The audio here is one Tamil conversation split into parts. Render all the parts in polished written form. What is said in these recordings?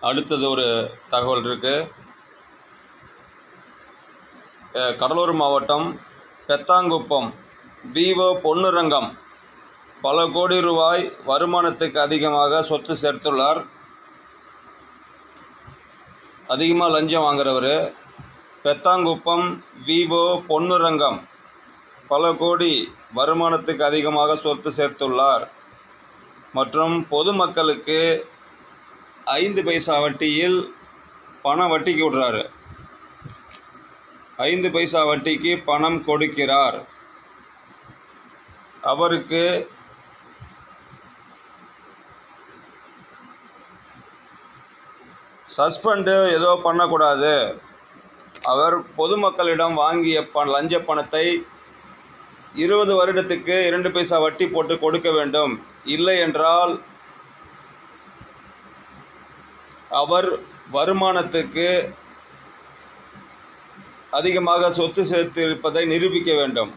அடுத்தது ஒரு தகவல் இருக்குது. கடலூர் மாவட்டம் பெத்தாங்குப்பம் விவோ பொன்னுரங்கம் பல கோடி ரூபாய் வருமானத்துக்கு அதிகமாக சொத்து சேர்த்துள்ளார். அதிகமாக லஞ்சம் வாங்குறவர் பெத்தாங்குப்பம் விவோ பொன்னுரங்கம் பல கோடி வருமானத்துக்கு அதிகமாக சொத்து சேர்த்துள்ளார் மற்றும் பொதுமக்களுக்கு 5 பைசா வட்டியில் பணம் வட்டிக்கு விடுறாரு. 5 பைசா வட்டிக்கு பணம் கொடுக்கிறார். அவருக்கு சஸ்பெண்டு ஏதோ பண்ணக்கூடாது. அவர் பொதுமக்களிடம் வாங்கிய லஞ்ச பணத்தை 20 வருடத்துக்கு 2 பைசா வட்டி போட்டு கொடுக்க வேண்டும். இல்லை என்றால் அவர் வருமானத்துக்கு அதிகமாக சொத்து சேர்த்து இருப்பதை நிரூபிக்க வேண்டும்.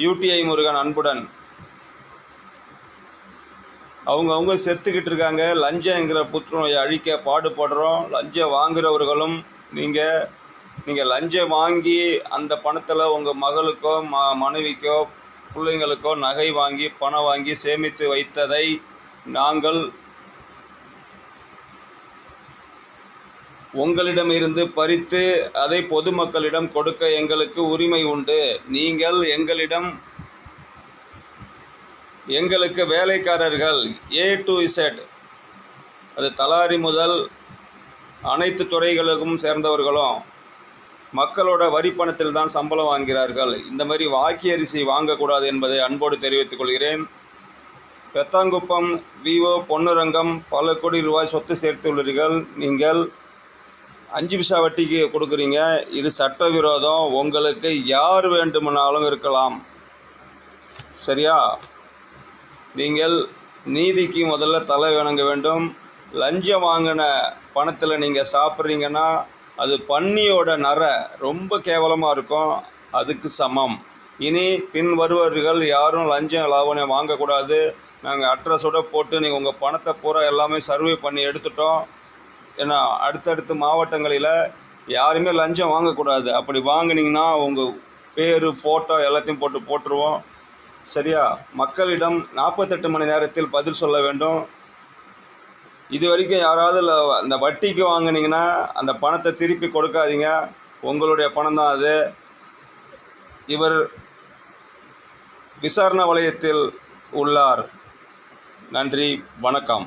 UTI முருகன் அன்புடன். அவங்கவுங்க செத்துக்கிட்டு இருக்காங்க. லஞ்சங்கிற புற்றுநோயை அழிக்க பாடுபடுறோம். லஞ்சம் வாங்குகிறவர்களும் நீங்கள் லஞ்சம் வாங்கி அந்த பணத்தில் உங்கள் மகளுக்கோ மனைவிக்கோ பிள்ளைங்களுக்கோ நகை வாங்கி பணம் வாங்கி சேமித்து வைத்ததை நாங்கள் உங்களிடமிருந்து பறித்து அதை பொதுமக்களிடம் கொடுக்க எங்களுக்கு உரிமை உண்டு. நீங்கள் எங்களுக்கு வேலைக்காரர்கள் A to Z, அது தலாரி முதல் அனைத்து துறைகளுக்கும் சேர்ந்தவர்களும் மக்களோட வரி பணத்தில் தான் சம்பளம் வாங்குகிறார்கள். இந்த மாதிரி வாக்கி அரிசி வாங்கக்கூடாது என்பதை அன்போடு தெரிவித்துக் கொள்கிறேன். பெத்தாங்குப்பம் விவோ பொன்னுரங்கம் பல கோடி ரூபாய் சொத்து சேர்த்துள்ளீர்கள். நீங்கள் 5 பைசா வட்டிக்கு கொடுக்குறீங்க. இது சட்டவிரோதம். உங்களுக்கு யார் வேண்டுமானாலும் இருக்கலாம். சரியா? நீங்கள் நீதிக்கு முதல்ல தலை வணங்க வேண்டும். லஞ்சம் வாங்கின பணத்தில் நீங்கள் சாப்பிட்றீங்கன்னா அது பன்னியோட நரை ரொம்ப கேவலமாக இருக்கும். அதுக்கு சமம். இனி பின் வருவர்கள் யாரும் லஞ்சம் லாவணம் வாங்கக்கூடாது. நாங்கள் அட்ரஸோடு போட்டு நீங்கள் உங்கள் பணத்தை பூரா எல்லாமே சர்வே பண்ணி எடுத்துட்டோம். ஏன்னா அடுத்தடுத்த மாவட்டங்களில் யாருமே லஞ்சம் வாங்கக்கூடாது. அப்படி வாங்கினீங்கன்னா உங்கள் பேர் ஃபோட்டோ எல்லாத்தையும் போட்டுருவோம். சரியா? மக்களிடம் 48 மணி நேரத்தில் பதில் சொல்ல வேண்டும். இது வரைக்கும் யாராவது அந்த வட்டிக்கு வாங்கினீங்கன்னா அந்த பணத்தை திருப்பி கொடுக்காதீங்க. உங்களுடைய பணம் தான் அது. இவர் விசாரணை வலயத்தில் உள்ளார். நன்றி, வணக்கம்.